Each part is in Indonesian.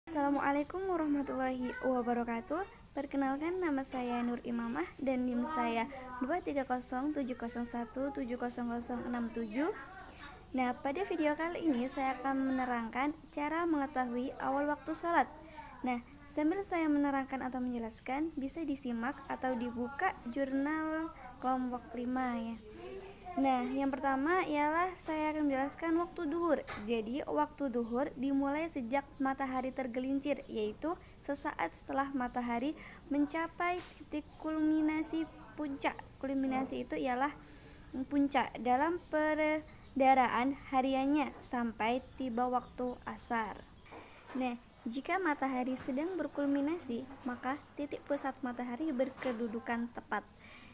Assalamualaikum warahmatullahi wabarakatuh. Perkenalkan, nama saya Nur Imamah dan NIM saya 23070170067. Nah, pada video kali ini saya akan menerangkan cara mengetahui awal waktu sholat. Nah, sambil saya menerangkan atau menjelaskan, bisa disimak atau dibuka jurnal kelompok 5 ya. Nah, yang pertama ialah saya akan menjelaskan waktu duhur. Jadi, waktu duhur dimulai sejak matahari tergelincir, yaitu sesaat setelah matahari mencapai titik kulminasi puncak. Kulminasi itu ialah puncak dalam peredaran hariannya sampai tiba waktu asar. Nah, jika matahari sedang berkulminasi, maka titik pusat matahari berkedudukan tepat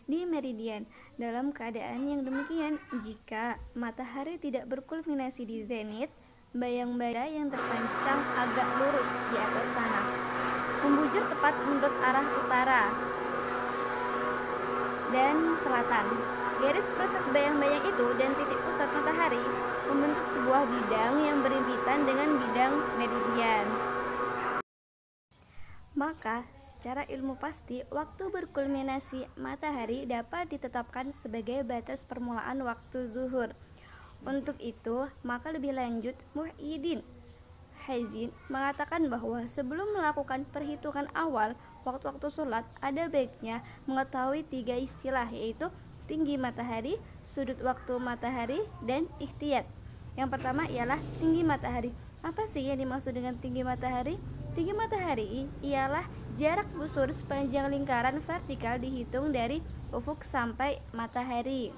di meridian. Dalam keadaan yang demikian, jika matahari tidak berkulminasi di zenit, bayang-bayang yang terpancang agak lurus di atas tanah, membujur tepat menurut arah utara dan selatan. Garis proses bayang-bayang itu dan titik pusat matahari membentuk sebuah bidang yang berimpitan dengan bidang meridian. Maka, secara ilmu pasti, waktu berkulminasi matahari dapat ditetapkan sebagai batas permulaan waktu zuhur. Untuk itu, maka lebih lanjut, Muhyiddin Haizin mengatakan bahwa sebelum melakukan perhitungan awal waktu-waktu sholat, ada baiknya mengetahui 3 istilah, yaitu tinggi matahari, sudut waktu matahari, dan ikhtiyat. Yang pertama ialah tinggi matahari. Apa sih yang dimaksud dengan tinggi matahari? Tinggi matahari ialah jarak busur sepanjang lingkaran vertikal dihitung dari ufuk sampai matahari.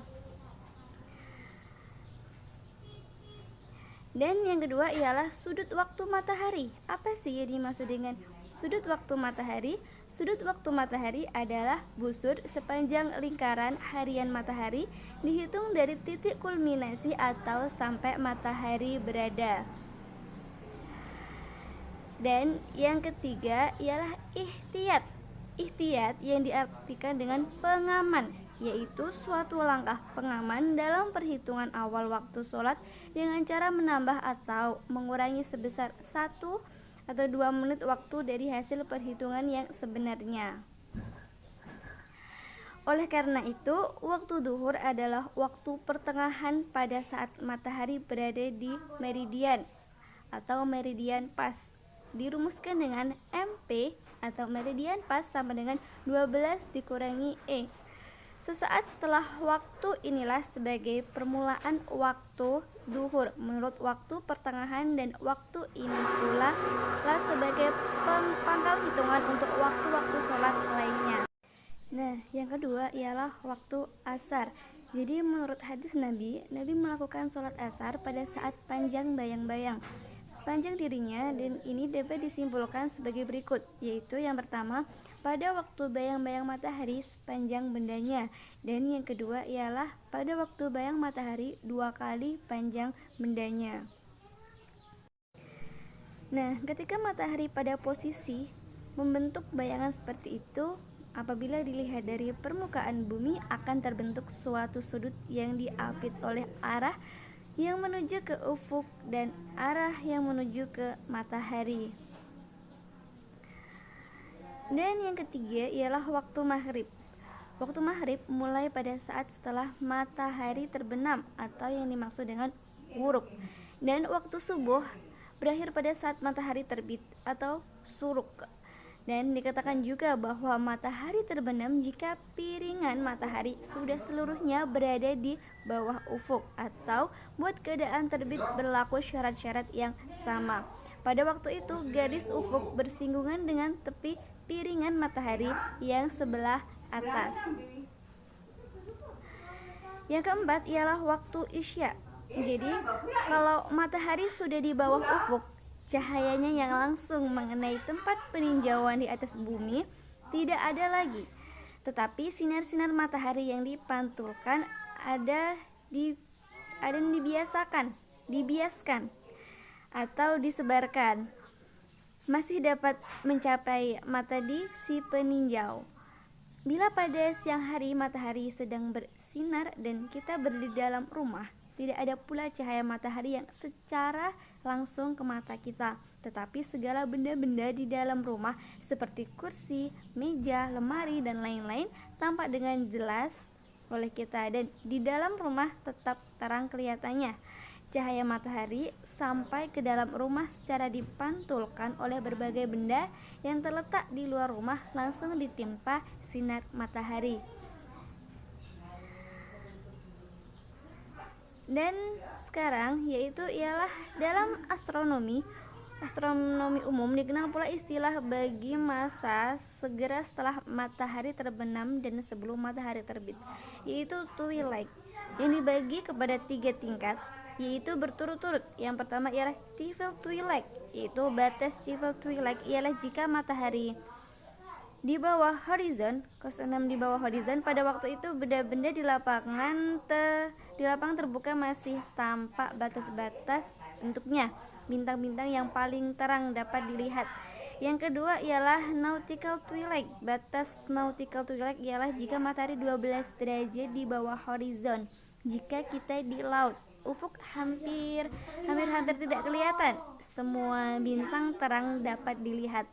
Dan yang kedua ialah sudut waktu matahari. Apa sih yang dimaksud dengan sudut waktu matahari? Sudut waktu matahari adalah busur sepanjang lingkaran harian matahari dihitung dari titik kulminasi atau sampai matahari berada. Dan yang ketiga ialah ikhtiyat. Ikhtiyat yang diartikan dengan pengaman, yaitu suatu langkah pengaman dalam perhitungan awal waktu sholat dengan cara menambah atau mengurangi sebesar 1 atau 2 menit waktu dari hasil perhitungan yang sebenarnya. Oleh karena itu, waktu duhur adalah waktu pertengahan pada saat matahari berada di meridian atau meridian pas. Dirumuskan dengan MP atau meridian pas sama dengan 12 dikurangi E. Sesaat setelah waktu inilah sebagai permulaan waktu duhur menurut waktu pertengahan, dan waktu ini pula lah sebagai pangkal hitungan untuk waktu-waktu sholat lainnya. Nah, yang kedua ialah waktu asar. Jadi menurut hadis Nabi melakukan sholat asar pada saat panjang bayang-bayang sepanjang dirinya, dan ini dapat disimpulkan sebagai berikut, yaitu yang pertama, pada waktu bayang-bayang matahari sepanjang bendanya, dan yang kedua ialah pada waktu bayang matahari 2 kali panjang bendanya. Nah, ketika matahari pada posisi membentuk bayangan seperti itu, apabila dilihat dari permukaan bumi akan terbentuk suatu sudut yang diapit oleh arah yang menuju ke ufuk dan arah yang menuju ke matahari. Dan yang ketiga ialah waktu maghrib. Waktu maghrib mulai pada saat setelah matahari terbenam atau yang dimaksud dengan ghurub, dan waktu subuh berakhir pada saat matahari terbit atau suruk. Dan dikatakan juga bahwa matahari terbenam jika piringan matahari sudah seluruhnya berada di bawah ufuk, atau buat keadaan terbit berlaku syarat-syarat yang sama. Pada waktu itu garis ufuk bersinggungan dengan tepi piringan matahari yang sebelah atas. Yang keempat ialah waktu isya. Jadi kalau matahari sudah di bawah ufuk, cahayanya yang langsung mengenai tempat peninjauan di atas bumi tidak ada lagi, tetapi sinar-sinar matahari yang dipantulkan ada dibiaskan atau disebarkan, masih dapat mencapai mata di si peninjau. Bila pada siang hari matahari sedang bersinar dan kita berada di dalam rumah, tidak ada pula cahaya matahari yang secara langsung ke mata kita, tetapi segala benda-benda di dalam rumah seperti kursi, meja, lemari, dan lain-lain tampak dengan jelas oleh kita, dan di dalam rumah tetap terang kelihatannya. Cahaya matahari sampai ke dalam rumah secara dipantulkan oleh berbagai benda yang terletak di luar rumah langsung ditimpa sinar matahari. Dan sekarang ialah dalam astronomi umum dikenal pula istilah bagi masa segera setelah matahari terbenam dan sebelum matahari terbit, yaitu twilight, yang dibagi kepada 3 tingkat, yaitu berturut-turut. Yang pertama ialah stifle twilight, yaitu batas stifle twilight ialah jika matahari di bawah horizon, 06 di bawah horizon. Pada waktu itu benda-benda di lapangan terbuka masih tampak batas-batas bentuknya, bintang-bintang yang paling terang dapat dilihat. Yang kedua ialah nautical twilight. Batas nautical twilight ialah jika matahari 12 derajat di bawah horizon. Jika kita di laut, ufuk hampir tidak kelihatan, semua bintang terang dapat dilihat.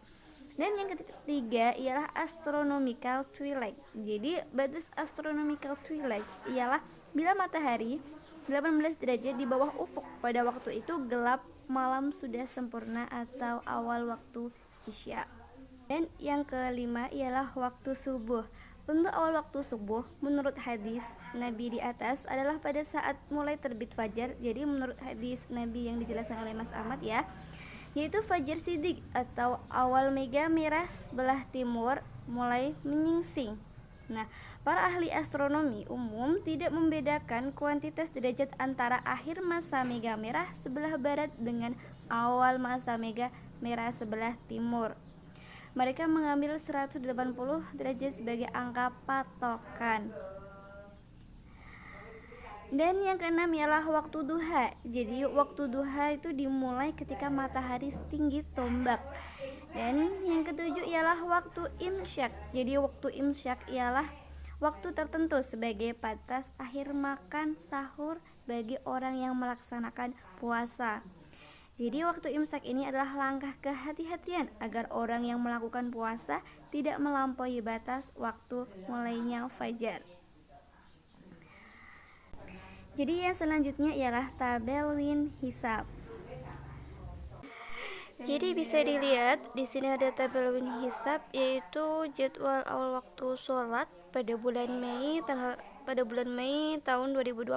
Dan yang ketiga ialah astronomical twilight. Jadi batas astronomical twilight ialah bila matahari 18 derajat di bawah ufuk. Pada waktu itu gelap, malam sudah sempurna atau awal waktu isya. Dan yang kelima ialah waktu subuh. Untuk awal waktu subuh menurut hadis Nabi di atas adalah pada saat mulai terbit fajar. Jadi menurut hadis Nabi yang dijelaskan oleh Mas Ahmad ya, yaitu fajar sidik atau awal mega merah sebelah timur mulai menyingsing. Nah, para ahli astronomi umum tidak membedakan kuantitas derajat antara akhir masa mega merah sebelah barat dengan awal masa mega merah sebelah timur. Mereka mengambil 180 derajat sebagai angka patokan. Dan yang keenam ialah waktu duha. Jadi waktu duha itu dimulai ketika matahari setinggi tombak. Dan yang ketujuh ialah waktu imsyak. Jadi waktu imsyak ialah waktu tertentu sebagai batas akhir makan sahur bagi orang yang melaksanakan puasa. Jadi waktu imsak ini adalah langkah kehati-hatian agar orang yang melakukan puasa tidak melampaui batas waktu mulainya fajar. Jadi yang selanjutnya ialah tabel win hisab. Jadi bisa dilihat di sini ada tabel win hisab, yaitu jadwal awal waktu sholat pada bulan Mei tahun 2020.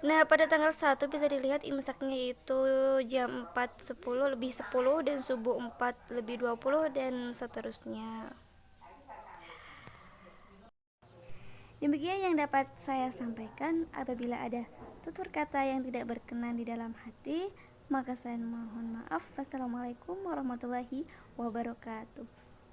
Nah, pada tanggal 1 bisa dilihat imsaknya yaitu jam 4.10 lebih 10 dan subuh 4 lebih 20 dan seterusnya. Demikian yang dapat saya sampaikan. Apabila ada tutur kata yang tidak berkenan di dalam hati, maka saya mohon maaf. Wassalamualaikum warahmatullahi wabarakatuh.